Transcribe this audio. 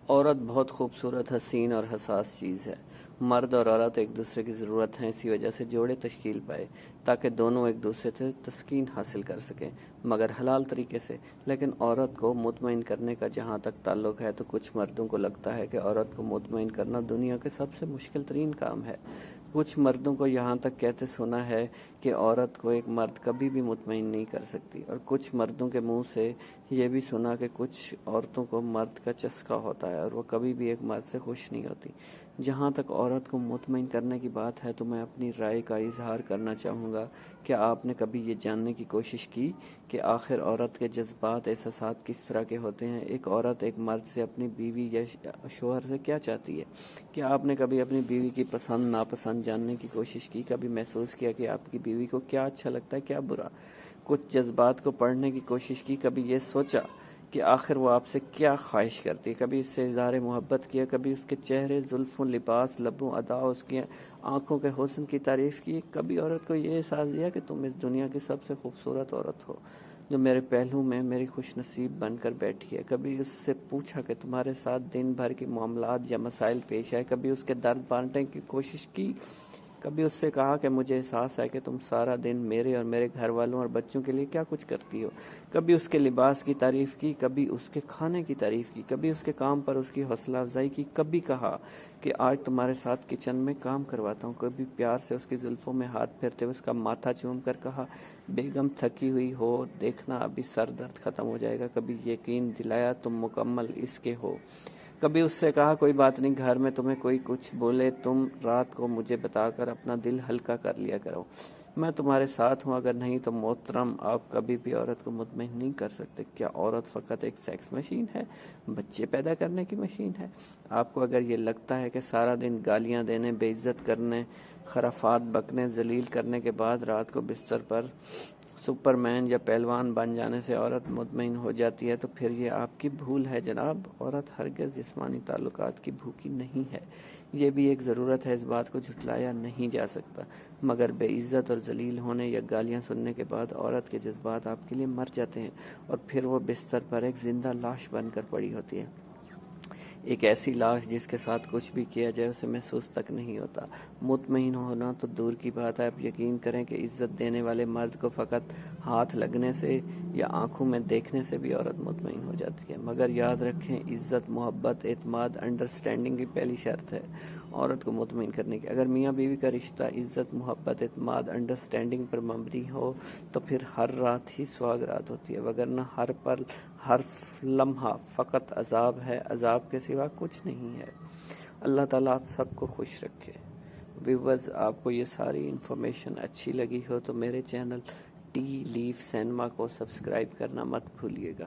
عورت بہت خوبصورت، حسین اور حساس چیز ہے۔ مرد اور عورت ایک دوسرے کی ضرورت ہیں، اسی وجہ سے جوڑے تشکیل پائے تاکہ دونوں ایک دوسرے سے تسکین حاصل کر سکیں، مگر حلال طریقے سے۔ لیکن عورت کو مطمئن کرنے کا جہاں تک تعلق ہے تو کچھ مردوں کو لگتا ہے کہ عورت کو مطمئن کرنا دنیا کے سب سے مشکل ترین کام ہے۔ کچھ مردوں کو یہاں تک کہتے سنا ہے کہ عورت کو ایک مرد کبھی بھی مطمئن نہیں کر سکتی، اور کچھ مردوں کے منہ سے یہ بھی سنا کہ کچھ عورتوں کو مرد کا چسکا ہوتا ہے اور وہ کبھی بھی ایک مرد سے خوش نہیں ہوتی۔ جہاں تک عورت کو مطمئن کرنے کی بات ہے تو میں اپنی رائے کا اظہار کرنا چاہوں گا کہ آپ نے کبھی یہ جاننے کی کوشش کی کہ آخر عورت کے جذبات، احساسات کس طرح کے ہوتے ہیں؟ ایک عورت ایک مرد سے، اپنی بیوی یا شوہر سے کیا چاہتی ہے؟ کیا آپ نے کبھی اپنی بیوی کی پسند ناپسند جاننے کی کوشش کی؟ کبھی محسوس کیا کہ آپ کی بیوی کو کیا اچھا لگتا ہے، کیا برا؟ کچھ جذبات کو پڑھنے کی کوشش کی؟ کبھی یہ سوچا کہ آخر وہ آپ سے کیا خواہش کرتی ہے؟ کبھی اس سے اظہار محبت کیا؟ کبھی اس کے چہرے، زلفوں، لباس، لبوں، ادا، اس کی آنکھوں کے حسن کی تعریف کی؟ کبھی عورت کو یہ احساس دیا کہ تم اس دنیا کی سب سے خوبصورت عورت ہو جو میرے پہلو میں میری خوش نصیب بن کر بیٹھی ہے؟ کبھی اس سے پوچھا کہ تمہارے ساتھ دن بھر کی معاملات یا مسائل پیش آئے؟ کبھی اس کے درد بانٹنے کی کوشش کی؟ کبھی اس سے کہا کہ مجھے احساس ہے کہ تم سارا دن میرے اور میرے گھر والوں اور بچوں کے لیے کیا کچھ کرتی ہو؟ کبھی اس کے لباس کی تعریف کی؟ کبھی اس کے کھانے کی تعریف کی؟ کبھی اس کے کام پر اس کی حوصلہ افزائی کی؟ کبھی کہا کہ آج تمہارے ساتھ کچن میں کام کرواتا ہوں؟ کبھی پیار سے اس کی زلفوں میں ہاتھ پھیرتے ہوئے اس کا ماتھا چوم کر کہا بیگم تھکی ہوئی ہو، دیکھنا ابھی سر درد ختم ہو جائے گا؟ کبھی یقین دلایا تم مکمل اس کے ہو؟ کبھی اس سے کہا کوئی بات نہیں، گھر میں تمہیں کوئی کچھ بولے تم رات کو مجھے بتا کر اپنا دل ہلکا کر لیا کرو، میں تمہارے ساتھ ہوں، اگر نہیں تو محترم آپ کبھی بھی عورت کو مطمئن نہیں کر سکتے۔ کیا عورت فقط ایک سیکس مشین ہے، بچے پیدا کرنے کی مشین ہے؟ آپ کو اگر یہ لگتا ہے کہ سارا دن گالیاں دینے، بے عزت کرنے، خرافات بکنے، ذلیل کرنے کے بعد رات کو بستر پر سپرمین یا پہلوان بن جانے سے عورت مطمئن ہو جاتی ہے تو پھر یہ آپ کی بھول ہے جناب۔ عورت ہرگز جسمانی تعلقات کی بھوکی نہیں ہے، یہ بھی ایک ضرورت ہے، اس بات کو جھٹلایا نہیں جا سکتا، مگر بے عزت اور ذلیل ہونے یا گالیاں سننے کے بعد عورت کے جذبات آپ کے لیے مر جاتے ہیں اور پھر وہ بستر پر ایک زندہ لاش بن کر پڑی ہوتی ہے، ایک ایسی لاش جس کے ساتھ کچھ بھی کیا جائے اسے محسوس تک نہیں ہوتا۔ مطمئن ہونا تو دور کی بات ہے، آپ یقین کریں کہ عزت دینے والے مرد کو فقط ہاتھ لگنے سے یا آنکھوں میں دیکھنے سے بھی عورت مطمئن ہو جاتی ہے، مگر یاد رکھیں عزت، محبت، اعتماد، انڈرسٹینڈنگ کی پہلی شرط ہے عورت کو مطمئن کرنے کی۔ اگر میاں بیوی کا رشتہ عزت، محبت، اعتماد، انڈرسٹینڈنگ پر مبنی ہو تو پھر ہر رات ہی سہاگ رات ہوتی ہے، وگرنہ ہر پل، ہر لمحہ فقط عذاب ہے، عذاب کے سوا کچھ نہیں ہے۔ اللہ تعالیٰ آپ سب کو خوش رکھے۔ ویورز، آپ کو یہ ساری انفارمیشن اچھی لگی ہو تو میرے چینل ٹی لیف سینما کو سبسکرائب کرنا مت بھولیے گا۔